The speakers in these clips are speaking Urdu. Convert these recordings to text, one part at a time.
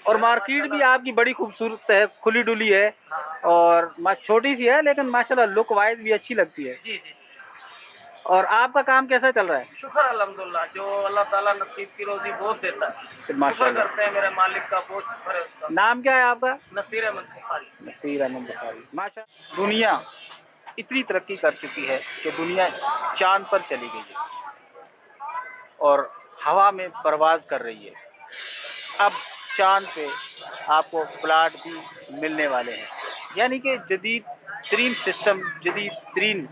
اور مارکیٹ بھی آپ کی بڑی خوبصورت ہے، کھلی ڈلی ہے اور چھوٹی سی ہے لیکن ماشاءاللہ لک وائز بھی اچھی لگتی ہے۔ جی جی اور آپ کا کام کیسا چل رہا ہے؟ شکر الحمدللہ، جو اللہ تعالیٰ نصیب کی روزی بہت دیتا ہے، شکر ماشاءاللہ۔ کرتے ہیں میرے مالک کا، بہت شکر ہے اس کا۔ نام کیا ہے آپ کا؟ نصیر احمد بخاری۔ نصیر احمد بخاری۔ ماشاء دنیا اتنی ترقی کر چکی ہے کہ دنیا چاند پر چلی گئی ہے اور ہوا میں پرواز کر رہی ہے۔ اب چاند پہ آپ کو پلاٹ بھی ملنے والے ہیں، یعنی کہ جدید ترین سسٹم، جدید ترین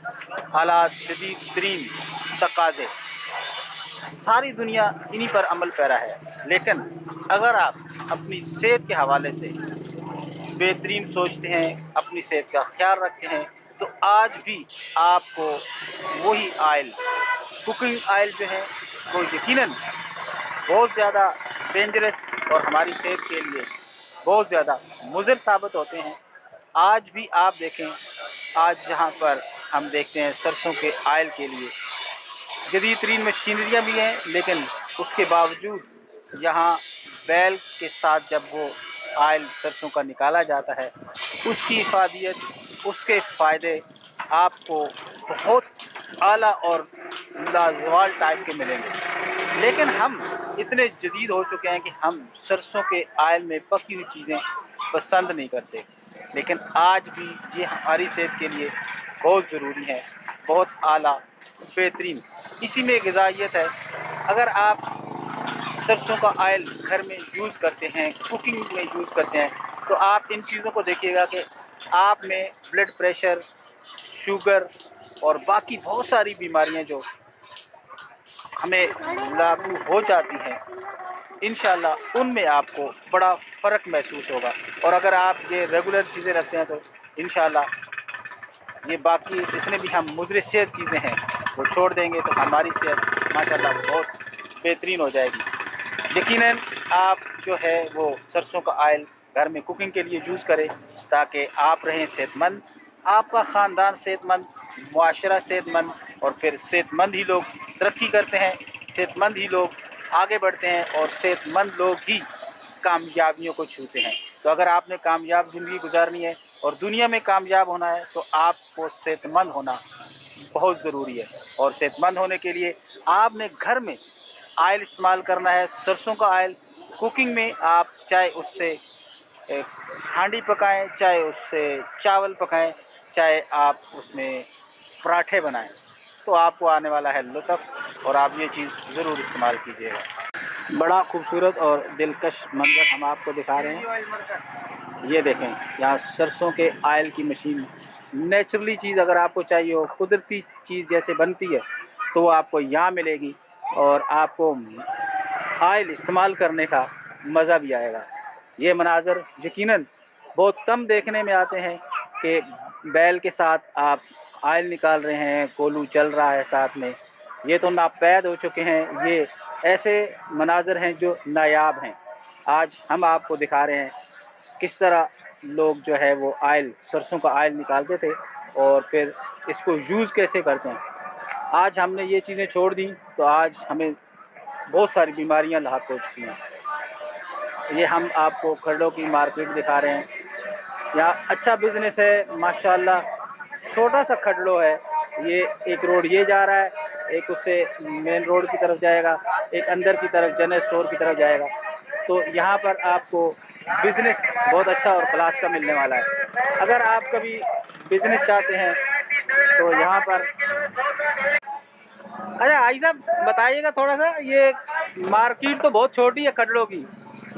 حالات، جدید ترین تقاضے، ساری دنیا انہی پر عمل پیرا ہے۔ لیکن اگر آپ اپنی صحت کے حوالے سے بہترین سوچتے ہیں، اپنی صحت کا خیال رکھتے ہیں، تو آج بھی آپ کو وہی آئل، کوکنگ آئل جو ہے وہ یقیناً بہت زیادہ ڈینجرس اور ہماری صحت کے لیے بہت زیادہ مضر ثابت ہوتے ہیں۔ آج بھی آپ دیکھیں، آج جہاں پر ہم دیکھتے ہیں سرسوں کے آئل کے لیے جدید ترین مشینریاں بھی ہیں، لیکن اس کے باوجود یہاں بیل کے ساتھ جب وہ آئل سرسوں کا نکالا جاتا ہے، اس کی افادیت، اس کے فائدے آپ کو بہت اعلیٰ اور لازوال ٹائپ کے ملیں گے۔ لیکن ہم اتنے جدید ہو چکے ہیں کہ ہم سرسوں کے آئل میں پکی ہوئی چیزیں پسند نہیں کرتے، لیکن آج بھی یہ ہماری صحت کے لیے بہت ضروری ہے، بہت اعلیٰ بہترین۔ اسی میں غذائیت ہے۔ اگر آپ سرسوں کا آئل گھر میں یوز کرتے ہیں، کوکنگ میں یوز کرتے ہیں، تو آپ ان چیزوں کو دیکھیے گا کہ آپ میں بلڈ پریشر، شوگر اور باقی بہت ساری بیماریاں جو ہمیں لاگو ہو جاتی ہیں، انشاءاللہ ان میں آپ کو بڑا فرق محسوس ہوگا۔ اور اگر آپ یہ ریگولر چیزیں رکھتے ہیں تو انشاءاللہ یہ باقی جتنے بھی ہم مضر صحت چیزیں ہیں وہ چھوڑ دیں گے، تو ہماری صحت ماشاءاللہ بہت بہترین ہو جائے گی۔ یقیناً آپ جو ہے وہ سرسوں کا آئل گھر میں کوکنگ کے لیے یوز کریں تاکہ آپ رہیں صحت مند، آپ کا خاندان صحت مند، معاشرہ صحت مند، اور پھر صحت مند ہی لوگ ترقی کرتے ہیں، صحت مند ہی لوگ آگے بڑھتے ہیں، اور صحت مند لوگ ہی کامیابیوں کو چھوتے ہیں۔ تو اگر آپ نے کامیاب زندگی گزارنی ہے اور دنیا میں کامیاب ہونا ہے تو آپ کو صحت مند ہونا بہت ضروری ہے۔ اور صحت مند ہونے کے لیے آپ نے گھر میں آئل استعمال کرنا ہے، سرسوں کا آئل۔ کوکنگ میں آپ چاہے اس سے ہانڈی پکائیں، چاہے اس سے چاول پکائیں، چاہے آپ اس میں پراٹھے بنائیں، تو آپ کو آنے والا ہے لطف، اور آپ یہ چیز ضرور استعمال کیجیے گا۔ بڑا خوبصورت اور دلکش منظر ہم آپ کو دکھا رہے ہیں۔ یہ دیکھیں، یہاں سرسوں کے آئل کی مشین، نیچرلی چیز اگر آپ کو چاہیے ہو، قدرتی چیز جیسے بنتی ہے تو وہ آپ کو یہاں ملے گی، اور آپ کو آئل استعمال کرنے کا مزہ بھی آئے گا۔ یہ مناظر یقیناً بہت کم دیکھنے میں آتے ہیں کہ بیل کے ساتھ آپ آئل نکال رہے ہیں، کولو چل رہا ہے ساتھ میں۔ یہ تو ناپید ہو چکے ہیں، یہ ایسے مناظر ہیں جو نایاب ہیں۔ آج ہم آپ کو دکھا رہے ہیں کس طرح لوگ جو ہے وہ آئل، سرسوں کا آئل نکالتے تھے اور پھر اس کو یوز کیسے کرتے ہیں۔ آج ہم نے یہ چیزیں چھوڑ دیں تو آج ہمیں بہت ساری بیماریاں لاحق ہو چکی ہیں۔ یہ ہم آپ کو کھرڑوں کی مارکیٹ دکھا رہے ہیں۔ یہاں اچھا بزنس ہے ماشاءاللہ۔ چھوٹا سا کھرڑو ہے، یہ ایک روڈ یہ جا رہا ہے، ایک اس سے مین روڈ کی طرف جائے گا، ایک اندر کی طرف جنرل اسٹور کی طرف جائے گا۔ تو یہاں پر آپ کو بزنس بہت اچھا اور کلاس کا ملنے والا ہے۔ اگر آپ کبھی بزنس چاہتے ہیں تو یہاں پر اچھا آئی صاحب بتائیے گا تھوڑا سا، یہ مارکیٹ تو بہت چھوٹی ہے کھرڑوں کی،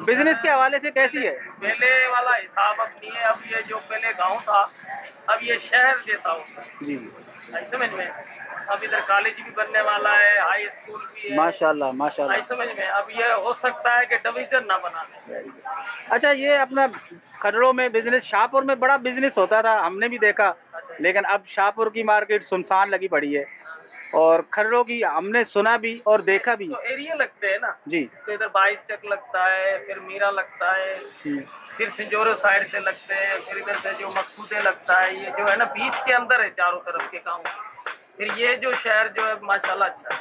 بزنس کے حوالے سے کیسی ہے؟ پہلے والا حساب اب نہیں ہے، اب یہ جو پہلے گاؤں تھا اب یہ شہر جیسا ہوتا ہے۔ جی سمجھ میں، اب ادھر کالج بھی بننے والا ہے، ہائی اسکول بھی ہے، ماشاءاللہ ماشاءاللہ۔ سمجھ میں اب یہ ہو سکتا ہے کہ ڈویژن نہ بنا دیں۔ اچھا یہ اپنا کھرڑوں میں بزنس، شاہپور میں بڑا بزنس ہوتا تھا، ہم نے بھی دیکھا، لیکن اب شاہپور کی مارکیٹ سنسان لگی پڑی ہے، اور کھرڑوں کی ہم نے سنا بھی اور دیکھا بھی۔ ایریا لگتے ہیں نا جی اس کو، ادھر 22 چک لگتا ہے، پھر میرا لگتا ہے، پھر سنجورو سائڈ سے لگتے ہیں، پھر ادھر سے جو مقصودے لگتا ہے، یہ جو ہے نا بیچ کے اندر ہے چاروں طرف کے گاؤں۔ پھر یہ جو شہر جو ہے ماشاءاللہ اچھا ہے۔